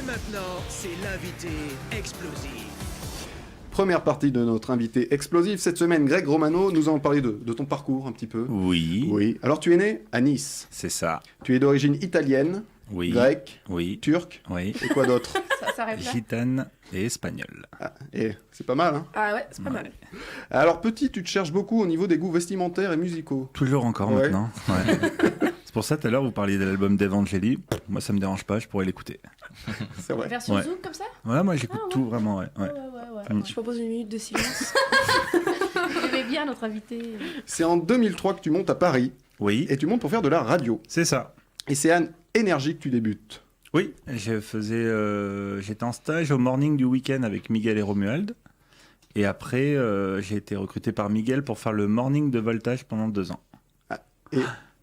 maintenant, c'est l'invité explosif. Première partie de notre invité explosif. Cette semaine, Greg Romano, nous allons parler de ton parcours un petit peu. Oui. Oui. Alors, tu es né à Nice. C'est ça. Tu es d'origine italienne, Oui. grecque, Oui. turque, Oui. et quoi d'autre? Ça rêve là. Gitane et espagnol. Ah, et c'est pas mal, hein? Ah ouais, c'est pas mal. Alors, petit, tu te cherches beaucoup au niveau des goûts vestimentaires et musicaux. Toujours encore Ouais. maintenant. Ouais. C'est pour ça, tout à l'heure, vous parliez de l'album d'Evangeli. Moi, ça me dérange pas, je pourrais l'écouter. C'est vrai. Version Ouais. Zouk comme ça? Ouais, moi, j'écoute tout, vraiment, ouais. Ouais. Ouais. Je propose une minute de silence. J'aimais bien notre invité. C'est en 2003 que tu montes à Paris, Oui, et tu montes pour faire de la radio. c'est ça. Et c'est à Énergie que tu débutes. Oui, j'étais en stage au morning du week-end avec Miguel et Romuald. Et après, j'ai été recruté par Miguel pour faire le morning de Voltage pendant 2 ans.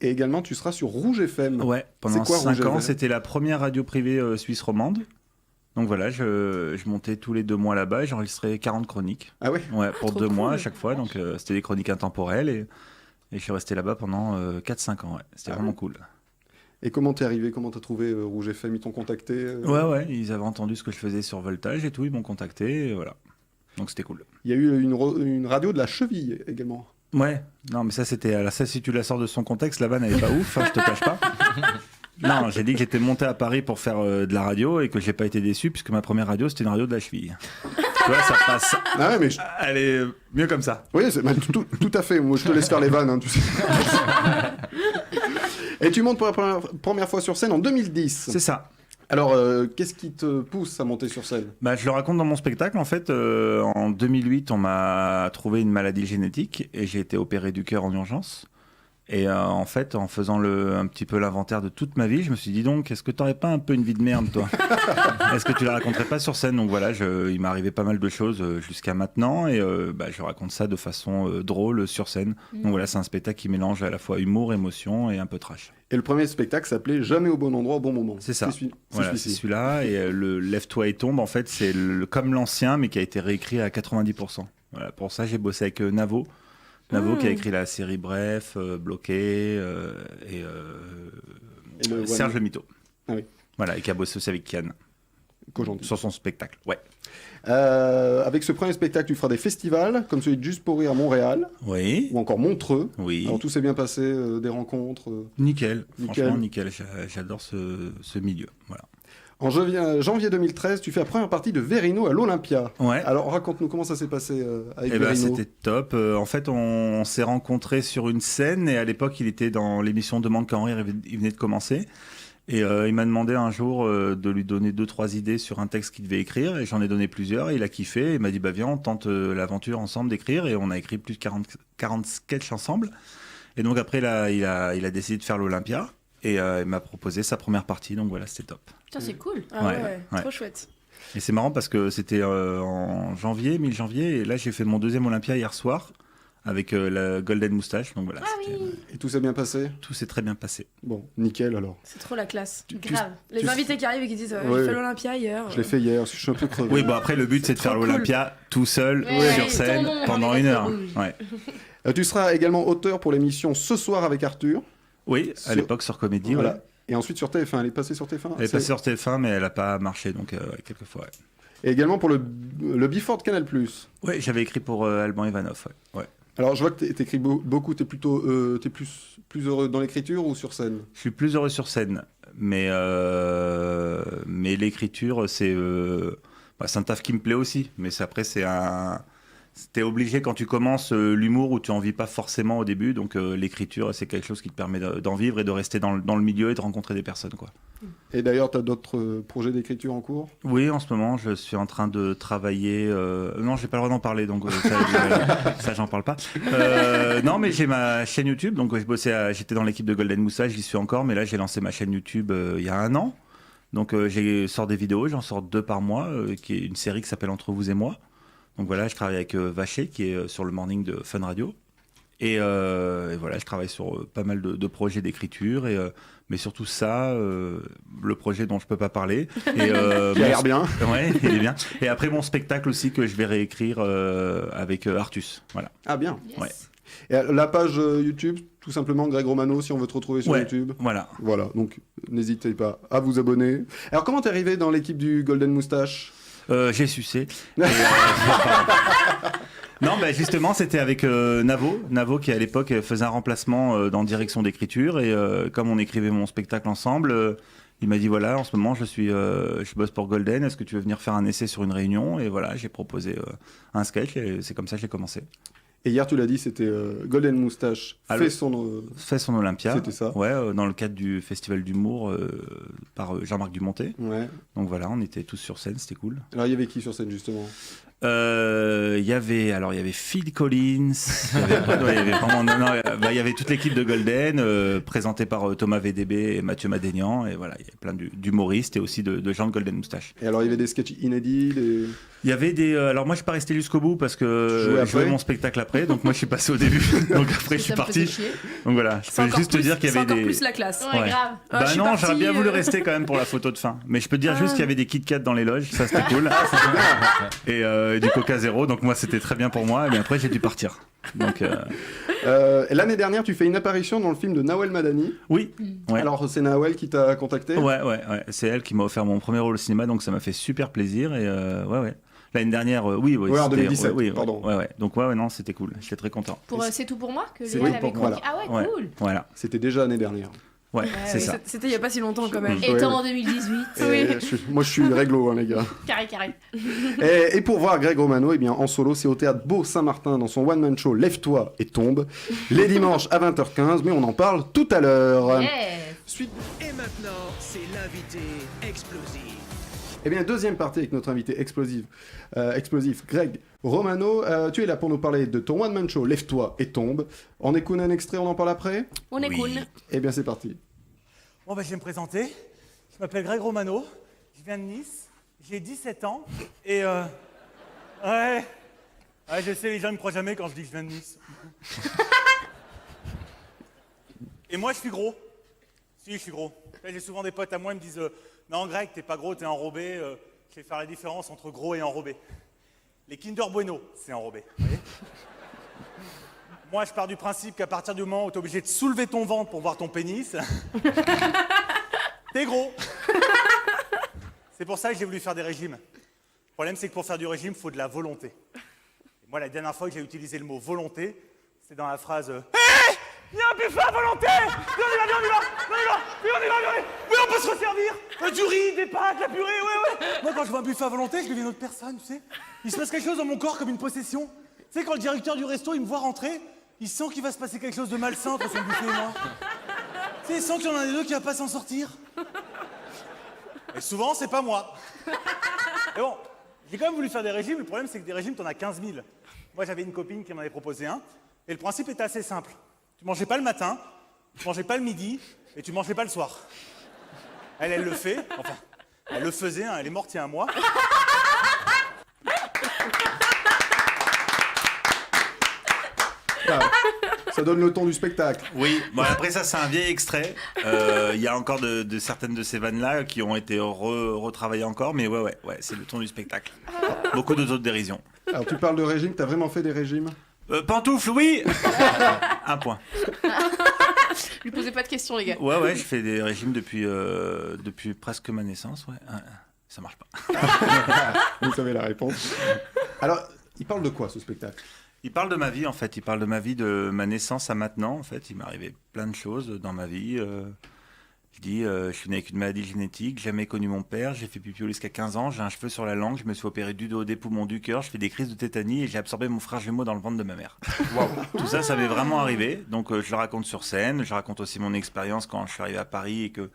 Et également, tu seras sur Rouge FM. Ouais, pendant C'est quoi, 5 Rouge ans, FM? c'était la première radio privée suisse romande. Donc voilà, je montais tous les 2 mois là-bas et j'enregistrais 40 chroniques. Ah ouais? Ouais, pour trop 2 mois à cool. chaque fois. Donc c'était des chroniques intemporelles et je suis resté là-bas pendant 4-5 ans. Ouais. C'était Ah vraiment ouais. cool. Et comment t'es arrivé? Comment t'as trouvé Rouge FM? Ils t'ont contacté? Ouais, ils avaient entendu ce que je faisais sur Voltage et tout, ils m'ont contacté et voilà. Donc c'était cool. Il y a eu une radio de la Cheville également. Ouais, non mais ça c'était... Alors ça, si tu la sors de son contexte, la vanne elle est pas ouf, hein, je te cache pas. Non, j'ai dit que j'étais monté à Paris pour faire de la radio et que j'ai pas été déçu puisque ma première radio c'était une radio de la Cheville. Tu vois, ça passe. Ah ouais, mais Elle est mieux comme ça. oui, tout à fait. Moi, je te laisse faire les vannes, hein, tu sais. Et tu montes pour la première fois sur scène en 2010. C'est ça. Alors, qu'est-ce qui te pousse à monter sur scène? Bah, je le raconte dans mon spectacle. En fait, en 2008, on m'a trouvé une maladie génétique et j'ai été opéré du cœur en urgence. Et en fait, en faisant un petit peu l'inventaire de toute ma vie, je me suis dit donc, est-ce que t'aurais pas un peu une vie de merde, toi? Est-ce que tu la raconterais pas sur scène? Donc voilà, il m'est arrivé pas mal de choses jusqu'à maintenant et je raconte ça de façon drôle sur scène. Donc voilà, c'est un spectacle qui mélange à la fois humour, émotion et un peu trash. Et le premier spectacle s'appelait Jamais au bon endroit au bon moment. C'est ça. C'est Voilà, c'est celui-ci. celui-là. Et le Lève-toi et tombe, en fait, c'est comme l'ancien, mais qui a été réécrit à 90%. Voilà, pour ça, j'ai bossé avec Navo. Navo qui a écrit la série Bref, Bloqué et le Serge Le Mito. Ah oui. Voilà, et qui a bossé aussi avec Kian Qu'aujourd'hui. sur son spectacle. Ouais. Avec ce premier spectacle, tu feras des festivals, comme celui de Juste pour rire à Montréal, Oui. ou encore Montreux. Oui. Alors tout s'est bien passé, des rencontres. Nickel. Nickel. Franchement, nickel. J'adore ce milieu. Voilà. En janvier 2013, tu fais la première partie de Verino à l'Olympia. Ouais. Alors raconte-nous comment ça s'est passé avec Eh ben, Verino. c'était top. En fait, on s'est rencontrés sur une scène et à l'époque, il était dans l'émission Demande qu'à en rire. Il venait de commencer. Et il m'a demandé un jour de lui donner 2-3 idées sur un texte qu'il devait écrire. Et j'en ai donné plusieurs. Et il a kiffé. Il m'a dit, bah viens, on tente l'aventure ensemble d'écrire. Et on a écrit plus de 40 sketchs ensemble. Et donc après, là, il a décidé de faire l'Olympia. Et il m'a proposé sa première partie. Donc voilà, c'était top. Putain, c'est cool. Ah Ouais. trop chouette. Et c'est marrant parce que c'était en janvier, mi-janvier. Et là, j'ai fait mon deuxième Olympia hier soir avec la Golden Moustache. Donc voilà, Et tout s'est bien passé? tout s'est très bien passé. Bon, nickel alors. C'est trop la classe. Grave. Les invités qui arrivent et qui disent Ouais. j'ai fait l'Olympia hier. Je l'ai fait hier, parce que je suis un peu crevé. Oui, bon après le but c'est de faire trop cool. l'Olympia tout seul Ouais, sur ton scène nom, pendant avec 1 la heure. rouge. Ouais. Tu seras également auteur pour l'émission Ce soir avec Arthur. Oui, à Sur- l'époque sur Comédie. Voilà. Ouais. Et ensuite sur TF1, elle est passée sur TF1. Elle est C'est- passée sur TF1 mais elle n'a pas marché donc quelquefois. Ouais. Et également pour le Before de Canal+. Ouais, j'avais écrit pour Alban Ivanov. Ouais. Ouais. Alors je vois que t'écris beaucoup, t'es plus heureux dans l'écriture ou sur scène? Je suis plus heureux sur scène, mais l'écriture c'est un taf qui me plaît aussi. Mais après t'es obligé quand tu commences l'humour où tu en vis pas forcément au début, donc l'écriture c'est quelque chose qui te permet d'en vivre et de rester dans le milieu et de rencontrer des personnes quoi. Et d'ailleurs, t'as d'autres projets d'écriture en cours? Oui, en ce moment je suis en train de travailler. Non, j'ai pas le droit d'en parler, donc ça j'en parle pas. Non, mais j'ai ma chaîne YouTube, donc j'étais dans l'équipe de Golden Moustache, j'y suis encore, mais là j'ai lancé ma chaîne YouTube il y a 1 an. Donc sors des vidéos, j'en sors 2 par mois, qui est une série qui s'appelle Entre vous et moi. Donc voilà, je travaille avec Vacher, qui est sur le morning de Fun Radio. Et voilà, je travaille sur pas mal de projets d'écriture, mais surtout ça, le projet dont je peux pas parler. Et, Qui a l'air bien. Ouais, il est bien. Et après mon spectacle aussi que je vais réécrire avec Artus. Voilà. Ah bien. Yes. Ouais. Et la page YouTube, tout simplement Greg Romano, si on veut te retrouver sur Ouais, YouTube. voilà. Voilà, donc n'hésitez pas à vous abonner. Alors comment t'es arrivé dans l'équipe du Golden Moustache? J'ai sucé. Non, bah justement, c'était avec Navo qui à l'époque faisait un remplacement dans direction d'écriture et comme on écrivait mon spectacle ensemble, il m'a dit voilà, en ce moment je bosse pour Golden, est-ce que tu veux venir faire un essai sur une réunion? Et voilà, j'ai proposé un sketch et c'est comme ça que j'ai commencé. Et hier, tu l'as dit, c'était Golden Moustache fait son Olympia. C'était ça. Ouais, dans le cadre du festival d'humour par Jean-Marc Dumontet. Ouais. Donc voilà, on était tous sur scène, c'était cool. Alors il y avait qui sur scène justement? Il y avait Phil Collins, il y avait toute l'équipe de Golden présentée par Thomas VDB et Mathieu Madénian et voilà, il y avait plein d'humoristes et aussi de gens de Golden Moustache. Et alors il y avait des sketchs inédits, Il y avait alors moi je suis pas resté jusqu'au bout parce que jouais je jouais mon spectacle après, donc moi je suis passé au début, donc après je suis parti. Donc voilà, je peux juste te dire qu'il y avait C'est encore plus la classe. Ouais, Ouais. grave. Ah, je suis non, partie, j'aurais bien voulu rester quand même pour la photo de fin. Mais je peux te dire juste qu'il y avait des Kit Kat dans les loges, ça c'était cool. Et du Coca Zéro, donc moi c'était très bien pour moi. Et bien après j'ai dû partir. Donc l'année dernière, tu fais une apparition dans le film de Nawel Madani. oui. Ouais. Alors c'est Nawel qui t'a contacté. Ouais. C'est elle qui m'a offert mon premier rôle au cinéma, donc ça m'a fait super plaisir. Et ouais. L'année dernière, oui. Ouais, en c'était- 2017, ouais, pardon. Ouais. Donc ouais, non, c'était cool. J'étais très content. Pour C'est tout pour moi que C'est Léa tout avait pour- voilà. chroniqué. Ah ouais, Ouais. cool. Voilà. C'était déjà l'année dernière. Ouais, c'est oui. ça. C'était il y a pas si longtemps quand même. Ouais, Étant ouais. en 2018. Et moi je suis réglo, hein, les gars. Carré. Et pour voir Greg Romano, eh bien, en solo, c'est au théâtre Beau-Saint-Martin dans son one-man show Lève-toi et tombe, les dimanches à 20h15, mais on en parle tout à l'heure. Yes. Suite. Et maintenant, c'est l'invité explosif. Eh bien, deuxième partie avec notre invité explosif, Greg Romano. Tu es là pour nous parler de ton one-man show Lève-toi et tombe. On écoute un extrait, on en parle après? On est cool. Eh bien, c'est parti. Bon, je vais me présenter. Je m'appelle Greg Romano, je viens de Nice, j'ai 17 ans et ouais, je sais, les gens ne me croient jamais quand je dis que je viens de Nice. Et moi, je suis gros. Si, je suis gros. J'ai souvent des potes à moi qui me disent non, Greg, t'es pas gros, t'es enrobé. Je vais faire la différence entre gros et enrobé. Les Kinder Bueno, c'est enrobé. Vous voyez. Moi, je pars du principe qu'à partir du moment où t'es obligé de soulever ton ventre pour voir ton pénis, t'es gros. C'est pour ça que j'ai voulu faire des régimes. Le problème, c'est que pour faire du régime, il faut de la volonté. Et moi, la dernière fois que j'ai utilisé le mot volonté, c'est dans la phrase Hé, il y a un buffet à volonté. Viens, on y va. Oui, on peut se resservir. Du riz, des pâtes, la purée, ouais. Moi, quand je vois un buffet à volonté, je deviens une autre personne, tu sais. Il se passe quelque chose dans mon corps comme une possession. Tu sais, quand le directeur du resto, il me voit rentrer, il sent qu'il va se passer quelque chose de malsain entre son buffet et moi. Tu sais, il sent qu'il y en a un des deux qui va pas s'en sortir. Et souvent, c'est pas moi. Mais bon, j'ai quand même voulu faire des régimes. Le problème, c'est que des régimes, t'en as 15 000. Moi, j'avais une copine qui m'en avait proposé un. Et le principe était assez simple. Tu mangeais pas le matin, tu mangeais pas le midi, et tu mangeais pas le soir. Elle le fait. Enfin, elle le faisait, hein, elle est morte il y a un mois. Ah, ça donne le ton du spectacle. Oui, bon, après ça c'est un vieil extrait. Il y a encore de certaines de ces vannes-là qui ont été retravaillées encore, mais ouais, c'est le ton du spectacle. Beaucoup d'autodérision. Alors, tu parles de régime, t'as vraiment fait des régimes? Pantoufle, oui. Un point. Lui posez pas de questions, les gars. Ouais, je fais des régimes depuis presque ma naissance, ouais. Ça marche pas. Vous savez la réponse. Alors, il parle de quoi, ce spectacle? Il parle de ma vie, en fait. Il parle de ma vie, de ma naissance à maintenant, en fait. Il m'est arrivé plein de choses dans ma vie. Je dis, je suis né avec une maladie génétique, jamais connu mon père, j'ai fait pipi jusqu'à 15 ans, j'ai un cheveu sur la langue, je me suis opéré du dos, des poumons, du cœur, je fais des crises de tétanie et j'ai absorbé mon frère jumeau dans le ventre de ma mère. Wow. Tout ça, ça m'est vraiment arrivé. Donc, je le raconte sur scène. Je raconte aussi mon expérience quand je suis arrivé à Paris et que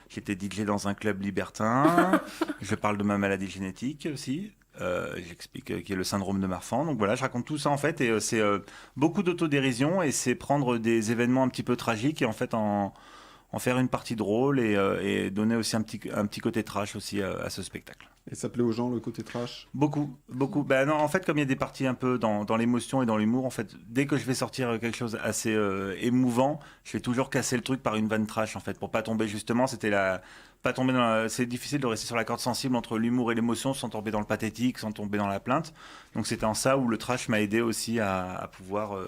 j'étais DJ dans un club libertin. Je parle de ma maladie génétique aussi. J'explique qu'il y a le syndrome de Marfan. Donc voilà, je raconte tout ça en fait. Et c'est beaucoup d'autodérision et c'est prendre des événements un petit peu tragiques et en fait en faire une partie drôle et donner aussi un petit côté trash aussi à ce spectacle. Et ça plaît aux gens, le côté trash? Beaucoup, beaucoup. Ben non, en fait, comme il y a des parties un peu dans l'émotion et dans l'humour, en fait, dès que je vais sortir quelque chose assez émouvant, je vais toujours casser le truc par une vanne trash, en fait, pour pas tomber justement. Pas tomber c'est difficile de rester sur la corde sensible entre l'humour et l'émotion sans tomber dans le pathétique, sans tomber dans la plainte. Donc c'était en ça où le trash m'a aidé aussi à pouvoir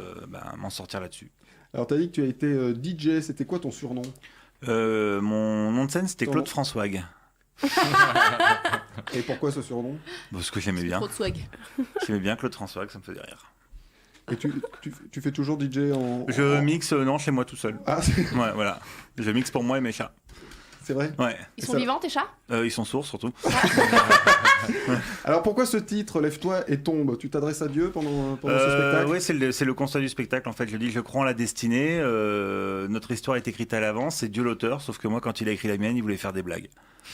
m'en sortir là-dessus. Alors, tu as dit que tu as été DJ, c'était quoi ton surnom? Mon nom de scène, c'était Ton Claude nom. François. Et pourquoi ce surnom? Parce que j'aimais bien. Trop de swag. J'aimais bien Claude François, ça me faisait rire. Et tu fais toujours DJ en... Je mixe, non, chez moi tout seul. Ah, Ouais, voilà. Je mixe pour moi et mes chats. c'est vrai? Ouais. Ils sont ça- vivants, tes chats? Ils sont sourds surtout. Alors, pourquoi ce titre, Lève-toi et tombe? Tu t'adresses à Dieu pendant ce spectacle? Oui, c'est le constat du spectacle. En fait, je dis, je crois en la destinée. Notre histoire est écrite à l'avance. C'est Dieu l'auteur. Sauf que moi, quand il a écrit la mienne, il voulait faire des blagues.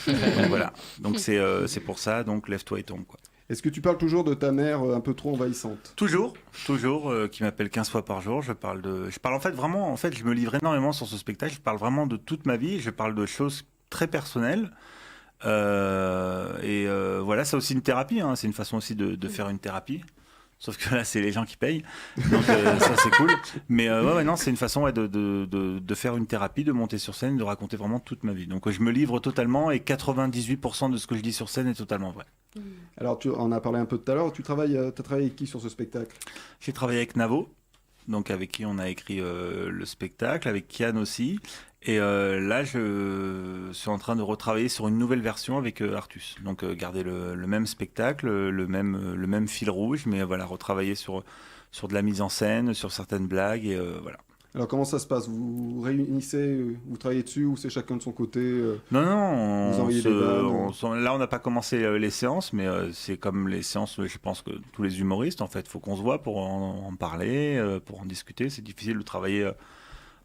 Donc voilà. Donc c'est pour ça. Donc lève-toi et tombe, quoi. Est-ce que tu parles toujours de ta mère un peu trop envahissante? Toujours, qui m'appelle 15 fois par jour. Je parle en fait vraiment, je me livre énormément sur ce spectacle. Je parle vraiment de toute ma vie. Je parle de choses très personnelles. Voilà, c'est aussi une thérapie. Hein. C'est une façon aussi de faire une thérapie. Sauf que là, c'est les gens qui payent. Donc ça, c'est cool. Mais ouais, non, c'est une façon de faire une thérapie, de monter sur scène, de raconter vraiment toute ma vie. Donc je me livre totalement et 98% de ce que je dis sur scène est totalement vrai. Alors, tu en as parlé un peu tout à l'heure. T'as travaillé avec qui sur ce spectacle? J'ai travaillé avec Navo, donc avec qui on a écrit le spectacle, avec Kian aussi. Et là, je suis en train de retravailler sur une nouvelle version avec Artus. Donc garder le même spectacle, le même fil rouge, mais voilà, retravailler sur de la mise en scène, sur certaines blagues, et voilà. Alors, comment ça se passe? Vous vous réunissez, vous travaillez dessus, ou c'est chacun de son côté? Non, Vous envoyez des vannes, là on n'a pas commencé les séances, mais c'est comme les séances, je pense que tous les humoristes, en fait, faut qu'on se voit pour en parler, pour en discuter. C'est difficile de travailler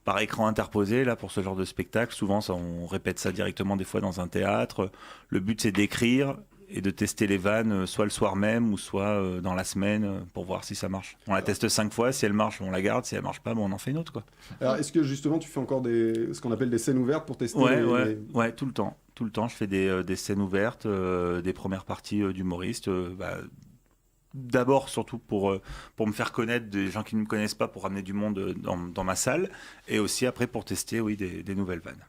par écran interposé, là, pour ce genre de spectacle. Souvent, on répète ça directement des fois dans un théâtre. Le but, c'est d'écrire et de tester les vannes, soit le soir même ou soit dans la semaine, pour voir si ça marche. On la teste 5 fois, si elle marche, on la garde, si elle marche pas, on en fait une autre, quoi. Alors, est-ce que justement tu fais encore ce qu'on appelle des scènes ouvertes pour tester Ouais, tout le temps. Tout le temps, je fais des scènes ouvertes, des premières parties d'humoristes. D'abord, surtout pour me faire connaître des gens qui ne me connaissent pas, pour ramener du monde dans ma salle. Et aussi après pour tester, oui, des nouvelles vannes.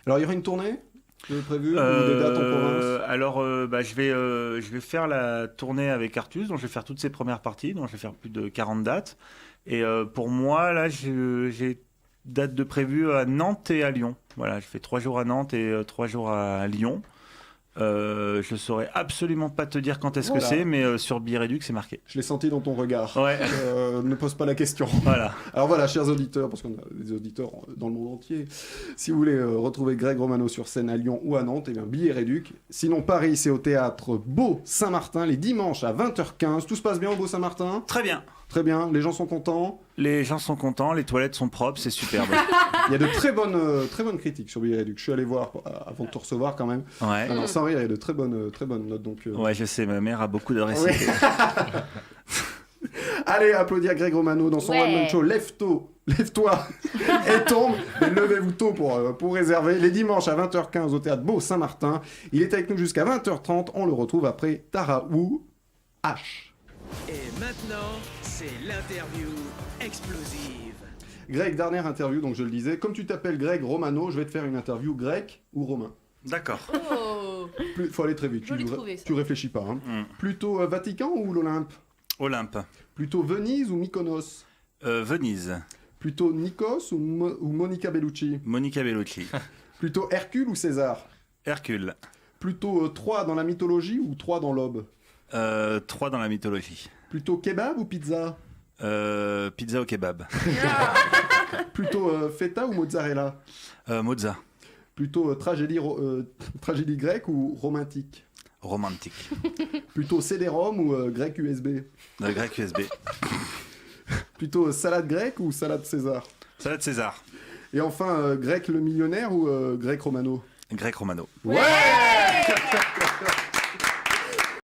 Alors, il y aura une tournée prévue, ou des dates en province? Alors, je vais faire la tournée avec Artus, donc je vais faire toutes ses premières parties, donc je vais faire plus de 40 dates. Et pour moi, là, j'ai date de prévue à Nantes et à Lyon. Voilà, je fais 3 jours à Nantes et 3 jours à Lyon. Je saurais absolument pas te dire quand est-ce Voilà. que c'est, mais sur Bireduc, c'est marqué. Je l'ai senti dans ton regard. Ouais. Ne pose pas la question. Voilà. Alors voilà, chers auditeurs, parce qu'on a des auditeurs dans le monde entier, si vous voulez retrouver Greg Romano sur scène à Lyon ou à Nantes, eh bien, billet réduc. Sinon, Paris, c'est au théâtre Beau Saint-Martin, les dimanches à 20h15. Tout se passe bien au Beau Saint-Martin? Très bien. Très bien, les gens sont contents. Les gens sont contents, les toilettes sont propres, c'est superbe. Il y a de très bonnes critiques sur billet réduc. Je suis allé voir avant de te recevoir quand même. Ouais. Non, sans rire, il y a de très bonnes notes. Donc, Ouais, je sais, ma mère a beaucoup d'adresses. Ouais. Allez, applaudir Greg Romano dans son Ouais. one-man show. Lève-toi et tombe. Mais levez-vous tôt pour réserver. Les dimanches à 20h15 au théâtre Beau Saint-Martin. Il est avec nous jusqu'à 20h30. On le retrouve après Taraou H. Et maintenant, c'est l'interview explosive. Greg, dernière interview, donc je le disais. Comme tu t'appelles Greg Romano, je vais te faire une interview grec ou romain. D'accord. Oh. Faut aller très vite. Joli trouvé, ça. Tu réfléchis pas. Hein. Mm. Plutôt Vatican ou l'Olympe? Olympe. Plutôt Venise ou Mykonos? Venise. Plutôt Nikos ou Monica Bellucci? Monica Bellucci. Plutôt Hercule ou César? Hercule. Plutôt Troie dans la mythologie ou Troie dans l'aube? 3 dans la mythologie. Plutôt kebab ou pizza? Pizza au kebab. Plutôt feta ou mozzarella? Mozza. Plutôt tragédie grecque ou romantique? Romantique. Plutôt CD-ROM ou grec USB? Grec USB. Plutôt salade grecque ou salade César? Salade César. Et enfin, grec le millionnaire ou grec Romano? Grec Romano. Ouais